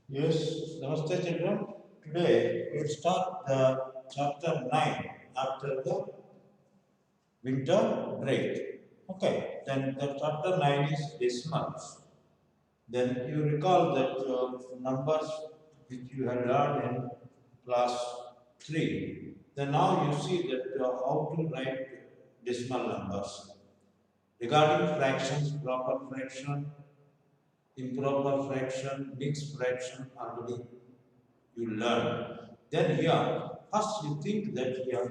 Yes, Namaste children. Today we'll start the chapter 9 after the winter break. Okay, then the chapter 9 is decimals. Then you recall that numbers which you had learned in class 3. Then now you see that how to write decimal numbers. Regarding fractions, proper fraction, improper fraction, mixed fraction, already you learn. Then here, first you think that here,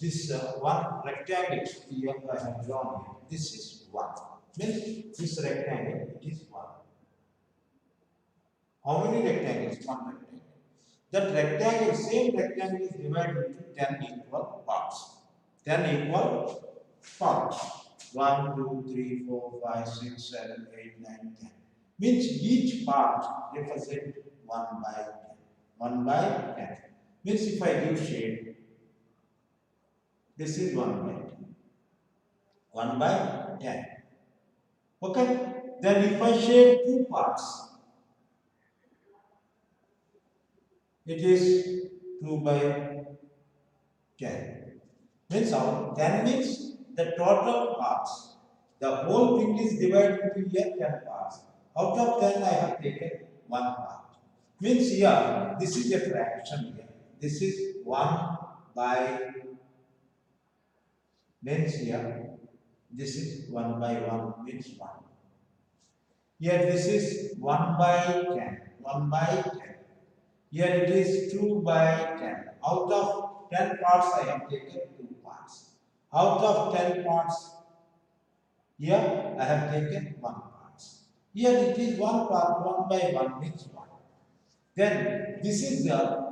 this one rectangle here I have drawn here. This is one. Means this rectangle it is one. How many rectangles? One rectangle. That rectangle, same rectangle is divided into 10 equal parts. 10 equal parts. 1, 2, 3, 4, 5, 6, 7, 8, 9, 10. Means each part represents 1 by 10. 1 by 10. Means if I give shape, this is 1 by 10. 1 by 10. Okay? Then if I shape two parts, it is 2 by 10. Means how? 10 means the total parts. The whole thing is divided into here 10 parts. Out of 10, I have taken 1 part. Means here, this is a fraction here. This is 1 by, means here, this is 1 by 1 means 1. Here this is 1 by 10. 1 by 10. Here it is 2 by 10. Out of 10 parts, I have taken 2 parts. Out of 10 parts, here I have taken 1 part. Here it is 1 part, 1 by 1 means 1. Then this is the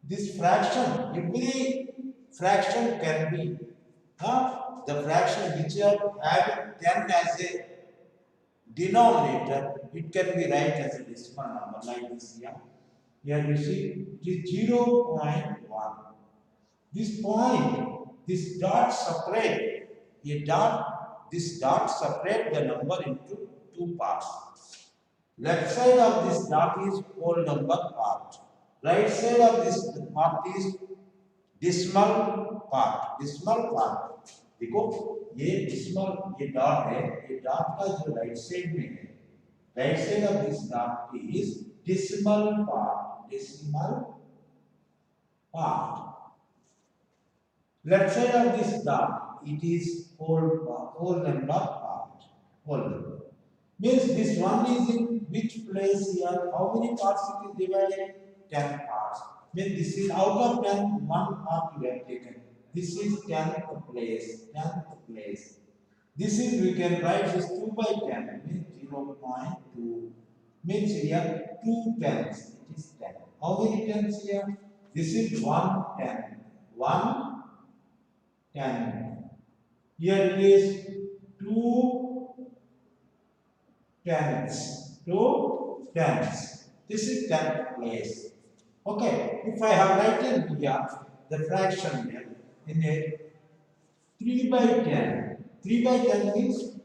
this fraction, every fraction can be the fraction which are having 10 as a denominator, it can be write as a decimal number like this here. Here you see it is 0.1. This point, this dot separate, this dot separate the number into two parts. Left side of this dot is whole number part. Right side of this part is decimal part. Decimal part. देखो ये decimal ये dot है, ये dot का जो right side में है, right side of this dot is decimal part. Decimal part. Left side of this dot, it is whole number part. Whole number. Means this one is in which place here? How many parts it is divided? 10 parts. Means this is out of 10, one part you have taken. This is 10th place. 10th place. This is, we can write this 2 by 10, means 0.2. Means here 2 tenths. It is 10. How many tenths here? This is 1 tenth. 1 10. Here it is 2 tenths. 2 tenths. This is 10th place. Okay, if I have written here the fraction here in a 3 by 10. 3 by 10 means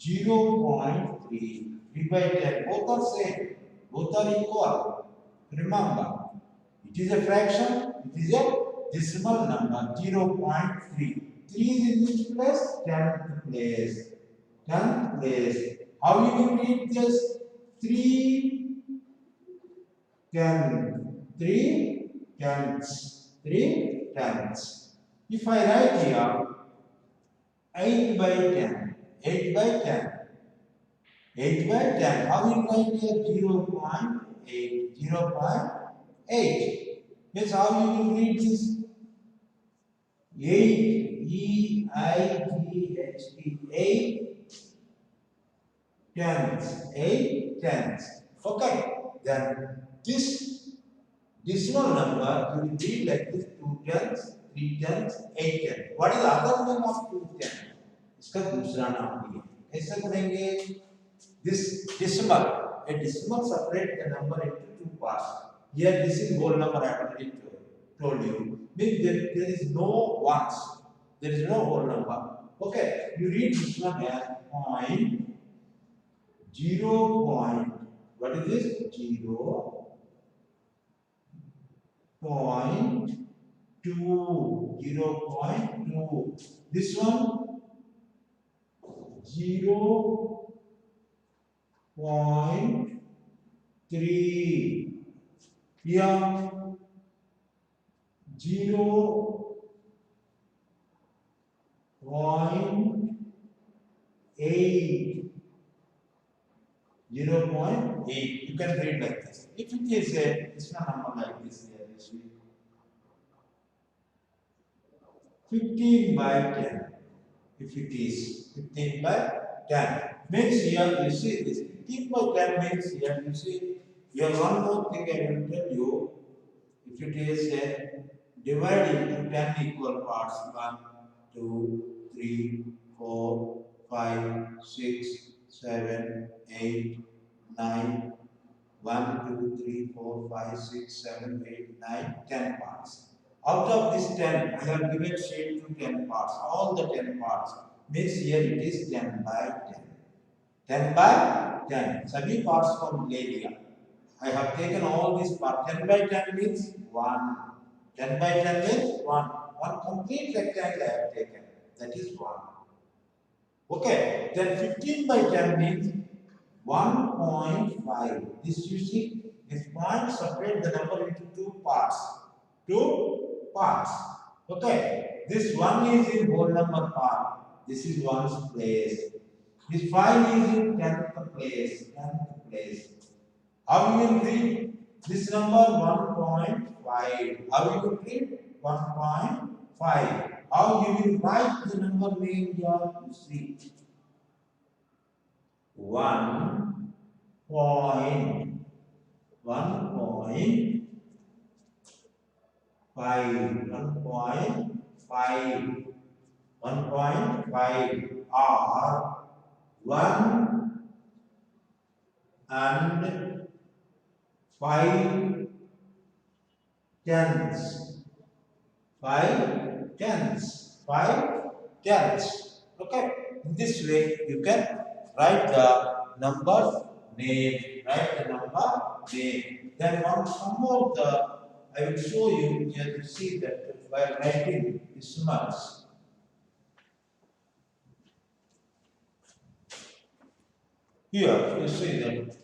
0.3. 3 by 10. Both are same. Both are equal. Remember, it is a fraction. It is a decimal number. 0.3. 3 is in which place? 10th place. 10th place. How you will read this? 3 10. 3 tenths. 3 tenths. If I write here 8 by 10. 8 by 10. 8 by 10. How will you write here? 0.8. 0.8. Means how you will read this? 8. E-I-G-H-T. 8 tenths. 8 tenths. Okay. Then this decimal number you will read like this: 2 tenths, 3 tenths, 8 tenths. What is the other name of 2 tenths? इसका दूसरा नाम भी है. कैसे करेंगे? This decimal, a decimal separate the number into two parts. Here this is whole number I have already told you. Means there is no ones. There is no whole number. Okay, you read this one as 0.0.1. What is this? 0.2. 0.2. This one 0.3. Here 0.8. 0.8. You can read like this. If it is a decimal number like this here, you see 15 by 10. If it is 15 by 10, means here you see this 15 by 10 means here you see here one more thing I will tell you. If it is divide into 10 equal parts 1, 2, 3, 4, 5, 6, 7, 8, 9, 1, 2, 3, 4, 5, 6, 7, 8, 9, 10 parts. Out of this 10, I have given shape to 10 parts. All the 10 parts. Means here it is 10 by 10. 10 by 10. Sabhi parts from ले लिया. I have taken all these parts. 10 by 10 means 1. 10 by 10 means 1. One complete rectangle I have taken. That is 1. Okay. Then 15 by 10 means 1.5. This you see, this point separate the number into two parts. Two parts. Okay. This 1 is in whole number part. This is 1's place. This 5 is in 10th place. 10th place. How you will read this number 1.5? How you will read 1.5? How you will write the number name here? You see 1 point 1.5 1.5 or 1 and 5 tenths. 5 tenths. 5 tenths. Okay. In this way, you can write the number name. Write the number name. Then one more I will show you here to see that by writing decimals. Here you see that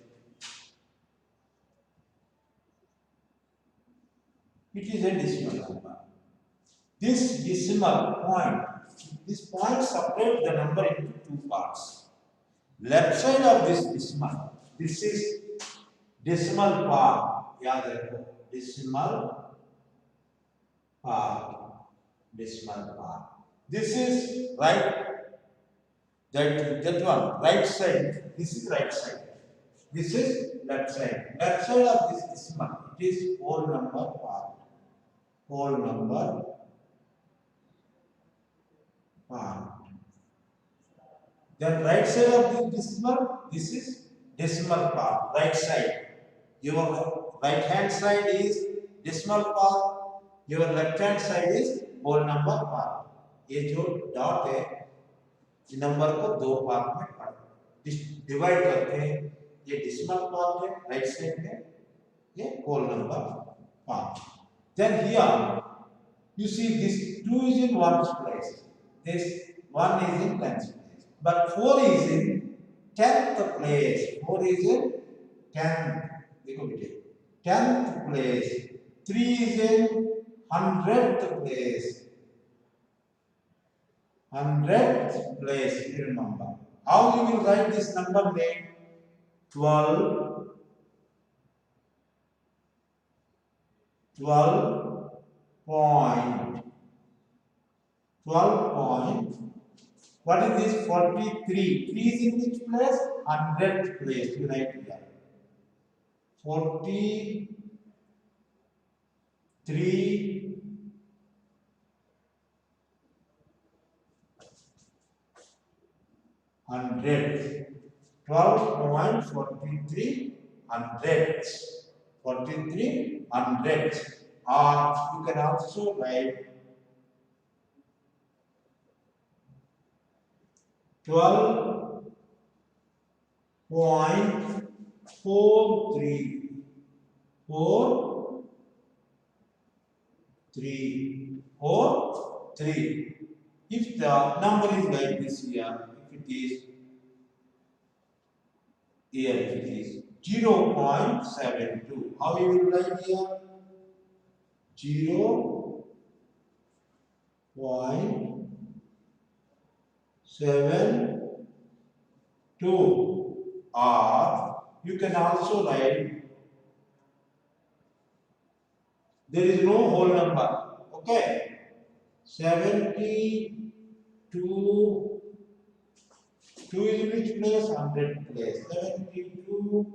it is a decimal number. This decimal point, this point separates the number into two parts. Left side of this decimal, this is decimal part. Yeah, decimal part. Decimal part. This is right. That one, right side. This is right side. This is left side. Left side of this decimal, it is whole number part. Whole number part. Then right side of the decimal, this is decimal part, right side. Your right hand side is decimal part, your left hand side is whole number part. ये जो dot है ये number को दो part में divide करते हैं. ये डेसिमल पार्ट है राइट साइड में, ये whole number part. Then here you see this 2 is in 1's place, this 1 is in 10th place, but 4 is in 10th place. 4 is in 10th. देखो बेटे 10th place. 3 is in 100th place. 100th place. You remember how you will write this number name? 12 point. 12 point. What is this? 43. 3 is in which place? 100th place. You write here. 43 hundredths. 12.43 hundredths. 43 hundredths. Or you can also write 12 point 4, 3. 4, 3. 4, 3. If the number is like this here, if it is here, if it is 0.72, how you will write here? 0.72, or you can also write, there is no whole number, okay? 72, 2 is in which place? 100 place. 72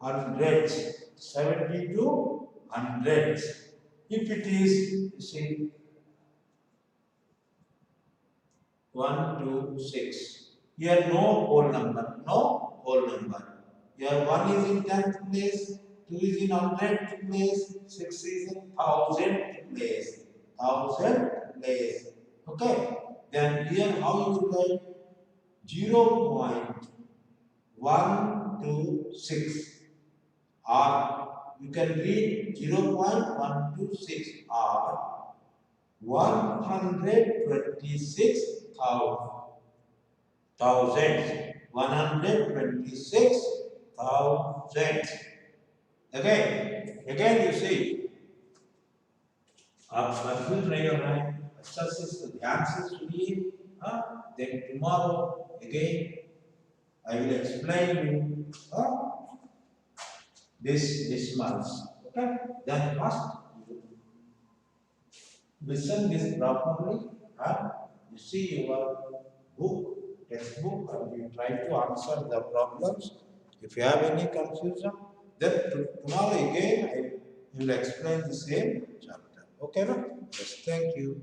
hundreds. 72 hundreds. If it is, see, 1, 2, 6. Here no whole number. No whole number. Here 1 is in 10th place, 2 is in 100th place, 6 is in 1000th place. 1000th place. Okay. Then here how you write? 0.126, or you can read 0.126 or 126,000. 126,000. Again you see, आप confuse नहीं होना है, अच्छा से ध्यान से सुनिए, हाँ, then tomorrow again I will explain you this decimals. Okay, then first you listen this properly and you see your book, textbook, and you try to answer the problems. If you have any confusion, then tomorrow again I will explain the same chapter. Okay, no? Yes, thank you.